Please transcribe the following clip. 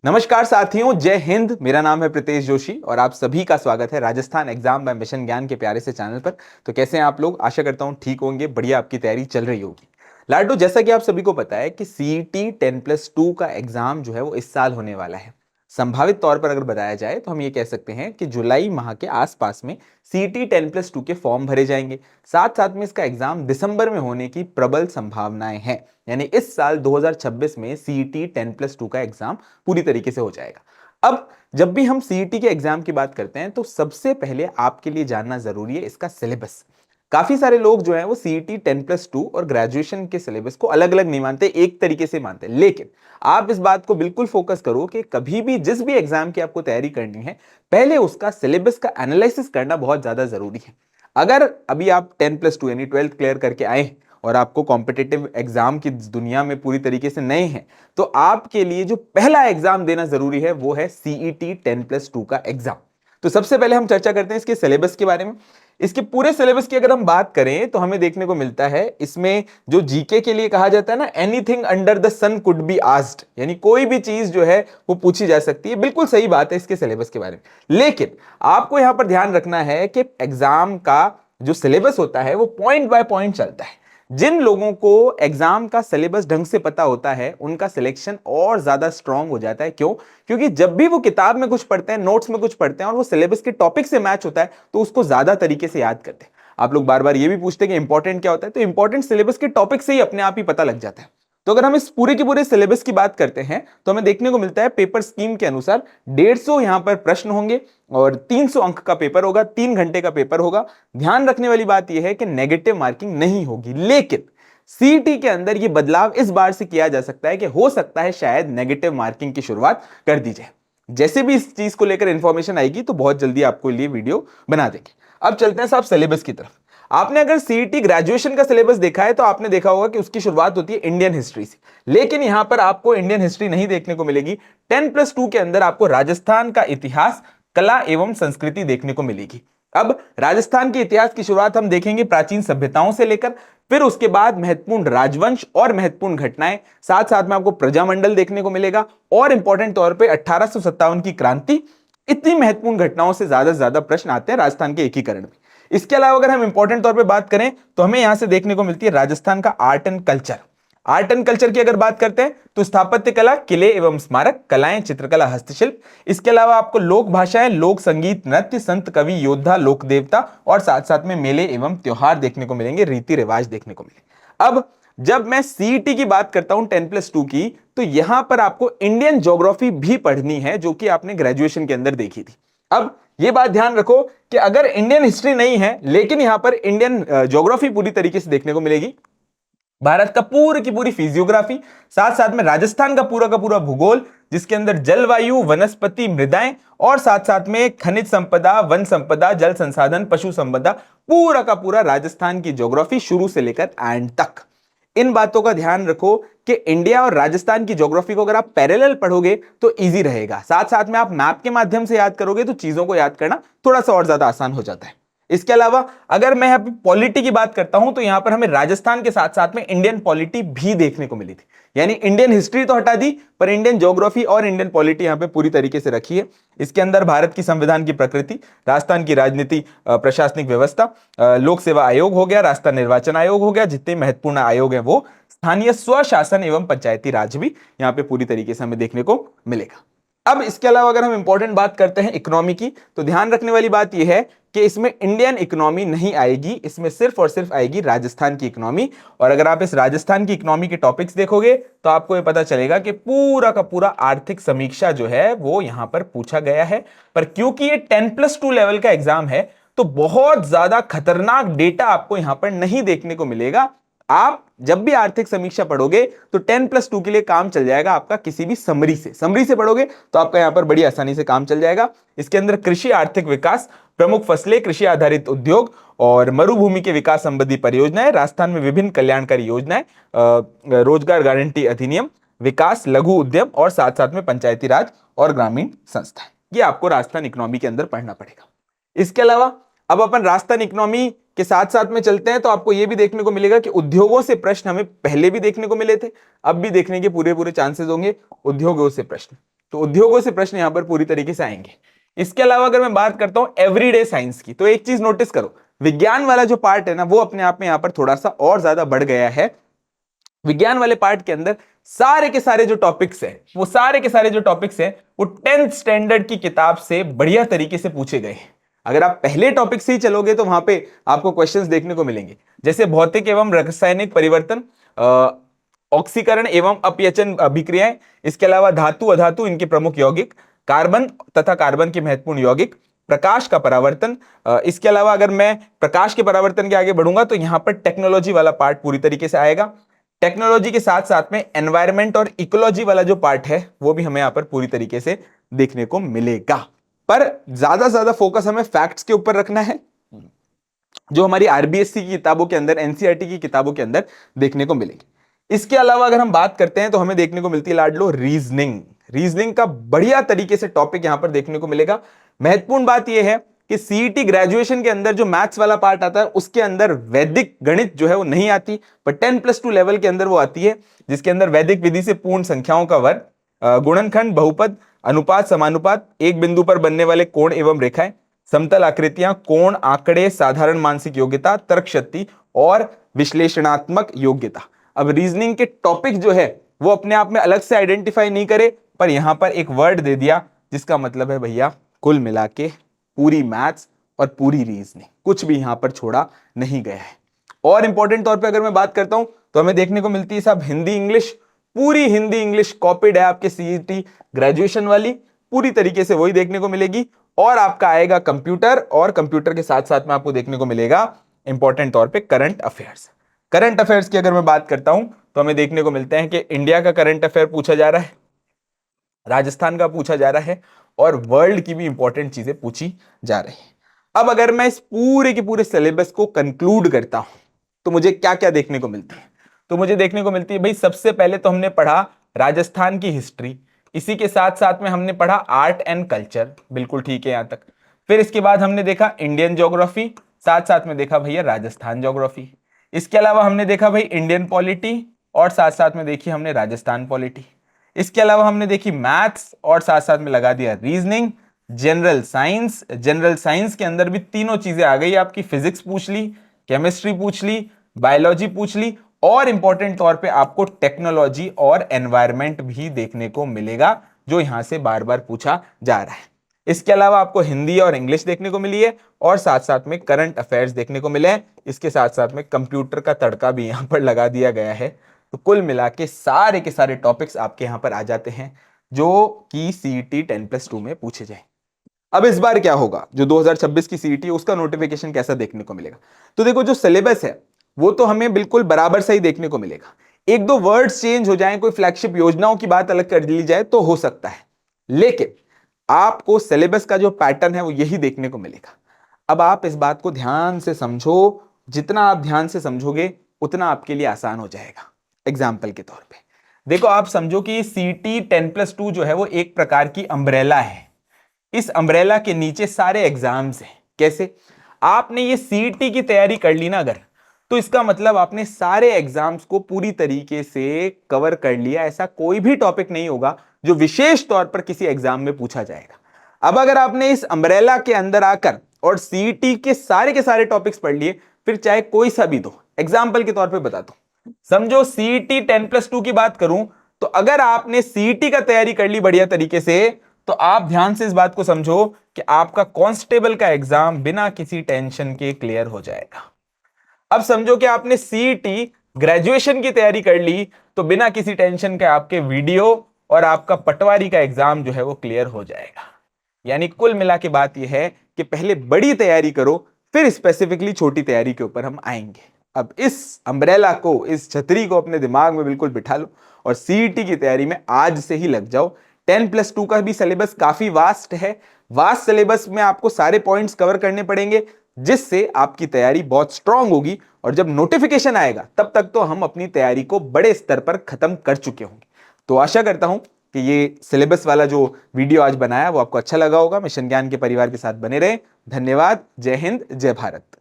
नमस्कार साथियों, जय हिंद। मेरा नाम है प्रीतेश जोशी और आप सभी का स्वागत है राजस्थान एग्जाम बाय मिशन ज्ञान के प्यारे से चैनल पर। तो कैसे हैं आप लोग? आशा करता हूं ठीक होंगे, बढ़िया आपकी तैयारी चल रही होगी। लाडो, जैसा कि आप सभी को पता है कि सीईटी 10+2 का एग्जाम जो है वो इस साल होने वाला है। संभावित तौर पर अगर बताया जाए तो हम ये कह सकते हैं कि जुलाई माह के आसपास में सीईटी 10+2 के फॉर्म भरे जाएंगे। साथ साथ में इसका एग्जाम दिसंबर में होने की प्रबल संभावनाएं हैं। यानी इस साल 2026 में सीईटी 10+2 का एग्जाम पूरी तरीके से हो जाएगा। अब जब भी हम सीईटी के एग्जाम की बात करते हैं तो सबसे पहले आपके लिए जानना जरूरी है इसका सिलेबस। काफी सारे लोग जो हैं वो सीईटी 10+2 और ग्रेजुएशन के सिलेबस को अलग अलग नहीं मानते, एक तरीके से मानते हैं। लेकिन आप इस बात को बिल्कुल फोकस करो कि कभी भी जिस भी एग्जाम की आपको तैयारी करनी है, पहले उसका सिलेबस का एनालिसिस करना बहुत ज्यादा जरूरी है। अगर अभी आप 10+2 यानी 12th क्लियर करके आए और आपको कॉम्पिटिटिव एग्जाम की दुनिया में पूरी तरीके से नए हैं, तो आपके लिए जो पहला एग्जाम देना जरूरी है वो है सीईटी 10+2 का एग्जाम। तो सबसे पहले हम चर्चा करते हैं इसके सिलेबस के बारे में। इसके पूरे सिलेबस की अगर हम बात करें तो हमें देखने को मिलता है इसमें जो जीके के लिए कहा जाता है ना, anything under the sun could be asked, यानी कोई भी चीज जो है वो पूछी जा सकती है। बिल्कुल सही बात है इसके सिलेबस के बारे में। लेकिन आपको यहां पर ध्यान रखना है कि एग्जाम का जो सिलेबस होता है वो पॉइंट बाय पॉइंट चलता है। जिन लोगों को एग्जाम का सिलेबस ढंग से पता होता है उनका सिलेक्शन और ज्यादा स्ट्रांग हो जाता है। क्यों? क्योंकि जब भी वो किताब में कुछ पढ़ते हैं, नोट्स में कुछ पढ़ते हैं और वो सिलेबस के टॉपिक से मैच होता है तो उसको ज्यादा तरीके से याद करते हैं। आप लोग बार बार ये भी पूछते हैं कि इंपॉर्टेंट क्या होता है, तो इंपॉर्टेंट सिलेबस के टॉपिक से ही अपने आप ही पता लग जाता है। तो अगर हम इस पूरे के पूरे सिलेबस की बात करते हैं तो हमें देखने को मिलता है पेपर स्कीम के अनुसार 150 यहां पर प्रश्न होंगे और 300 अंक का पेपर होगा, 3 घंटे का पेपर होगा। ध्यान रखने वाली बात यह है कि नेगेटिव मार्किंग नहीं होगी, लेकिन सीईटी के अंदर यह बदलाव इस बार से किया जा सकता है कि हो सकता है शायद नेगेटिव मार्किंग की शुरुआत कर दी जाए। जैसे भी इस चीज को लेकर इंफॉर्मेशन आएगी तो बहुत जल्दी आपको लिए वीडियो बना देंगे। अब चलते हैं साहब सिलेबस की तरफ। आपने अगर सीईटी ग्रेजुएशन का सिलेबस देखा है तो आपने देखा होगा कि उसकी शुरुआत होती है इंडियन हिस्ट्री से, लेकिन यहां पर आपको इंडियन हिस्ट्री नहीं देखने को मिलेगी। 10+2 के अंदर आपको राजस्थान का इतिहास, कला एवं संस्कृति देखने को मिलेगी। अब राजस्थान के इतिहास की शुरुआत हम देखेंगे प्राचीन सभ्यताओं से लेकर, फिर उसके बाद महत्वपूर्ण राजवंश और महत्वपूर्ण घटनाएं, साथ साथ में आपको प्रजामंडल देखने को मिलेगा और इंपॉर्टेंट तौर पे 1857 की क्रांति। इतनी महत्वपूर्ण घटनाओं से ज्यादा प्रश्न आते हैं राजस्थान के एकीकरण में। इसके अलावा अगर हम इंपॉर्टेंट तौर पे बात करें तो हमें यहां से देखने को मिलती है राजस्थान का art and culture. Art and culture की अगर बात करते हैं तो स्थापत्य कला, किले एवं स्मारक, कलाएं, चित्रकला, हस्तशिल्प। इसके अलावा आपको लोक भाषाएं, लोक संगीत, नृत्य, संत, कवि, योद्धा, लोक देवता और साथ साथ में मेले एवं त्योहार देखने को मिलेंगे, रीति रिवाज देखने को मिलेंगे। अब जब मैं सीईटी की बात करता हूं 10+2 की, तो यहां पर आपको इंडियन ज्योग्राफी भी पढ़नी है जो कि आपने ग्रेजुएशन के अंदर देखी थी। अब यह बात ध्यान रखो कि अगर इंडियन हिस्ट्री नहीं है लेकिन यहां पर इंडियन ज्योग्राफी पूरी तरीके से देखने को मिलेगी, भारत का पूरी की पूरी फिजियोग्राफी, साथ साथ में राजस्थान का पूरा भूगोल जिसके अंदर जलवायु, वनस्पति, मृदाएं और साथ साथ में खनिज संपदा, वन संपदा, जल संसाधन, पशु संपदा, पूरा का पूरा राजस्थान की ज्योग्राफी शुरू से लेकर एंड तक। इन बातों का ध्यान रखो कि इंडिया और राजस्थान की ज्योग्राफी को अगर आप पैरेलल पढ़ोगे तो इजी रहेगा। साथ साथ में आप मैप के माध्यम से याद करोगे तो चीजों को याद करना थोड़ा सा और ज्यादा आसान हो जाता है। इसके अलावा अगर मैं अभी पॉलिटी की बात करता हूं तो यहां पर हमें राजस्थान के साथ साथ में इंडियन पॉलिटी भी देखने को मिली थी। यानी इंडियन हिस्ट्री तो हटा दी पर इंडियन ज्योग्राफी और इंडियन पॉलिटी यहां पे पूरी तरीके से रखी है। इसके अंदर भारत की संविधान की प्रकृति, राजस्थान की राजनीति, प्रशासनिक व्यवस्था, लोक सेवा आयोग हो गया, राजस्थान निर्वाचन आयोग हो गया, जितने महत्वपूर्ण आयोग है वो, स्थानीय स्वशासन एवं पंचायती राज भी यहां पे पूरी तरीके से हमें देखने को मिलेगा। अब इसके अलावा अगर हम इंपॉर्टेंट बात करते हैं इकोनॉमी की, तो ध्यान रखने वाली बात यह है कि इसमें इंडियन इकोनॉमी नहीं आएगी, इसमें सिर्फ और सिर्फ आएगी राजस्थान की इकोनॉमी। और अगर आप इस राजस्थान की इकोनॉमी के टॉपिक्स देखोगे तो आपको यह पता चलेगा कि पूरा का पूरा आर्थिक समीक्षा जो है वो यहां पर पूछा गया है। पर क्योंकि ये 10+2 लेवल का एग्जाम है तो बहुत ज्यादा खतरनाक डेटा आपको यहां पर नहीं देखने को मिलेगा। आप जब भी आर्थिक समीक्षा पढ़ोगे तो 10+2 के लिए काम चल जाएगा आपका किसी भी समरी से पढ़ोगे तो आपका यहां पर बड़ी आसानी से काम चल जाएगा। इसके अंदर कृषि आर्थिक विकास, प्रमुख फसलें, कृषि आधारित उद्योग और मरुभूमि के विकास संबंधी परियोजनाएं, राजस्थान में विभिन्न कल्याणकारी योजनाएं, रोजगार गारंटी अधिनियम, विकास, लघु उद्यम और साथ साथ में पंचायती राज और ग्रामीण संस्थाएं, ये आपको राजस्थान इकोनॉमी के अंदर पढ़ना पड़ेगा। इसके अलावा अब अपन राजस्थान इकोनॉमी के साथ साथ में चलते हैं तो आपको यह भी देखने को मिलेगा कि उद्योगों से प्रश्न हमें पहले भी देखने को मिले थे, अब भी देखने के पूरे चांसेस होंगे उद्योगों से प्रश्न। तो उद्योगों से प्रश्न यहां पर पूरी तरीके से आएंगे। इसके अलावा अगर मैं बात करता हूं एवरीडे साइंस की, तो एक चीज नोटिस करो, विज्ञान वाला जो पार्ट है ना वो अपने आप में यहां पर थोड़ा सा और ज्यादा बढ़ गया है। विज्ञान वाले पार्ट के अंदर सारे के सारे जो टॉपिक्स है वो सारे के सारे जो टॉपिक्स है वो 10th स्टैंडर्ड की किताब से बढ़िया तरीके से पूछे गए हैं। अगर आप पहले टॉपिक से ही चलोगे तो वहां पे आपको क्वेश्चंस देखने को मिलेंगे, जैसे भौतिक एवं रासायनिक परिवर्तन, ऑक्सीकरण एवं अपयचन अभिक्रियाएं, इसके अलावा धातु अधातु इनके प्रमुख यौगिक, कार्बन तथा कार्बन के महत्वपूर्ण यौगिक, प्रकाश का परावर्तन। इसके अलावा अगर मैं प्रकाश के परावर्तन के आगे बढ़ूंगा तो यहां पर टेक्नोलॉजी वाला पार्ट पूरी तरीके से आएगा। टेक्नोलॉजी के साथ साथ में एनवायरमेंट और इकोलॉजी वाला जो पार्ट है वो भी हमें यहां पर पूरी तरीके से देखने को मिलेगा। पर ज्यादा से ज्यादा फोकस हमें फैक्ट्स के ऊपर रखना है, जो हमारी आरबीएससी की किताबों के अंदर, एनसीईआरटी की किताबों के अंदर देखने को मिलेगी। इसके अलावा अगर हम बात करते हैं तो हमें देखने को मिलती है लाडलो रीजनिंग। रीजनिंग का बढ़िया तरीके से टॉपिक यहां पर देखने को मिलेगा। महत्वपूर्ण बात यह है कि सीईटी ग्रेजुएशन के अंदर जो मैथ्स वाला पार्ट आता है उसके अंदर वैदिक गणित जो है वो नहीं आती, पर 10+2 लेवल के अंदर वो आती है, जिसके अंदर वैदिक विधि से पूर्ण संख्याओं का वर्ग, गुणनखंड, बहुपद, अनुपात, समानुपात, एक बिंदु पर बनने वाले कोण एवं रेखाएं, समतल आकृतियां, कोण, आंकड़े, साधारण मानसिक योग्यता, तर्क शक्ति और विश्लेषणात्मक योग्यता। अब रीजनिंग के टॉपिक जो है वो अपने आप में अलग से आइडेंटिफाई नहीं करे, पर यहां पर एक वर्ड दे दिया जिसका मतलब है भैया कुल मिला के पूरी मैथ्स और पूरी रीजनिंग, कुछ भी यहां पर छोड़ा नहीं गया है। और इंपॉर्टेंट तौर पे अगर मैं बात करता हूं तो हमें देखने को मिलती है साहब हिंदी इंग्लिश, पूरी हिंदी इंग्लिश कॉपीड है आपके सीईटी ग्रेजुएशन वाली, पूरी तरीके से वही देखने को मिलेगी। और आपका आएगा कंप्यूटर, और कंप्यूटर के साथ साथ में आपको देखने को मिलेगा इंपॉर्टेंट तौर पे करंट अफेयर्स। करंट अफेयर्स की अगर मैं बात करता हूं तो हमें देखने को मिलते हैं कि इंडिया का करंट अफेयर पूछा जा रहा है, राजस्थान का पूछा जा रहा है, और वर्ल्ड की भी इंपॉर्टेंट चीजें पूछी जा रही है। अब अगर मैं इस पूरे के पूरे सिलेबस को कंक्लूड करता हूं तो मुझे क्या क्या देखने को मिलती है? तो मुझे देखने को मिलती है भाई, सबसे पहले तो हमने पढ़ा राजस्थान की हिस्ट्री, इसी के साथ साथ में हमने पढ़ा आर्ट एंड कल्चर, बिल्कुल ठीक है यहां तक। फिर इसके बाद हमने देखा इंडियन ज्योग्राफी, साथ साथ में देखा भैया राजस्थान ज्योग्राफी। इसके अलावा हमने देखा भाई इंडियन पॉलिटी, और साथ साथ में देखी हमने राजस्थान पॉलिटी। इसके अलावा हमने देखी मैथ्स, और साथ साथ में लगा दिया reasoning, general science. General science के अंदर भी तीनों चीजें आ गई आपकी, फिजिक्स पूछ ली, केमिस्ट्री पूछ ली, बायोलॉजी पूछ ली, और इंपॉर्टेंट तौर पे आपको टेक्नोलॉजी और एनवायरमेंट भी देखने को मिलेगा, जो यहां से बार बार पूछा जा रहा है। इसके अलावा आपको हिंदी और इंग्लिश देखने को मिली है, और साथ साथ में करंट अफेयर्स देखने को मिले हैं। इसके साथ साथ में कंप्यूटर का तड़का भी यहां पर लगा दिया गया है। तो कुल मिला के सारे टॉपिक्स आपके यहां पर आ जाते हैं जो कि सीईटी 10+2 में पूछे जाए। अब इस बार क्या होगा, जो 2026 की सीईटी है उसका नोटिफिकेशन कैसा देखने को मिलेगा? तो देखो, जो सिलेबस है वो तो हमें बिल्कुल बराबर सही देखने को मिलेगा। एक दो वर्ड्स चेंज हो जाएं, कोई फ्लैगशिप योजनाओं की बात अलग कर ली जाए तो हो सकता है, लेकिन आपको सिलेबस का जो पैटर्न है वो यही देखने को मिलेगा। अब आप इस बात को ध्यान से समझो, जितना आप ध्यान से समझोगे उतना आपके लिए आसान हो जाएगा। एग्जाम्पल के तौर पे देखो, आप समझो कि सीईटी 10+2 जो है वो एक प्रकार की अम्ब्रेला है। इस अम्ब्रेला के नीचे सारे एग्जाम्स हैं। कैसे? आपने ये सीईटी की तैयारी कर ली ना अगर, तो इसका मतलब आपने सारे एग्जाम्स को पूरी तरीके से कवर कर लिया। ऐसा कोई भी टॉपिक नहीं होगा जो विशेष तौर पर किसी एग्जाम में पूछा जाएगा। अब अगर आपने इस अम्ब्रेला के अंदर आकर और सीईटी के सारे टॉपिक्स पढ़ लिए, फिर चाहे कोई सा भी दो, एग्जाम्पल के तौर पर बता दो, समझो सीईटी 10+2 की बात करूं तो अगर आपने सीईटी का तैयारी कर ली बढ़िया तरीके से, तो आप ध्यान से इस बात को समझो कि आपका कांस्टेबल का एग्जाम बिना किसी टेंशन के क्लियर हो जाएगा। अब समझो कि आपने सीईटी ग्रेजुएशन की तैयारी कर ली, तो बिना किसी टेंशन के आपके वीडियो और आपका पटवारी का एग्जाम जो है वो क्लियर हो जाएगा। यानी कुल मिला के बात यह है कि पहले बड़ी तैयारी करो, फिर स्पेसिफिकली छोटी तैयारी के ऊपर हम आएंगे। अब इस अम्ब्रेला को, इस छतरी को अपने दिमाग में बिल्कुल बिठा लो और सीईटी की तैयारी में आज से ही लग जाओ। 10+2 का भी सिलेबस काफी वास्ट है। वास्ट सिलेबस में आपको सारे पॉइंट्स कवर करने पड़ेंगे, जिससे आपकी तैयारी बहुत स्ट्रांग होगी, और जब नोटिफिकेशन आएगा तब तक तो हम अपनी तैयारी को बड़े स्तर पर खत्म कर चुके होंगे। तो आशा करता हूं कि ये सिलेबस वाला जो वीडियो आज बनाया वो आपको अच्छा लगा होगा। मिशन ज्ञान के परिवार के साथ बने रहे। धन्यवाद। जय हिंद, जय भारत।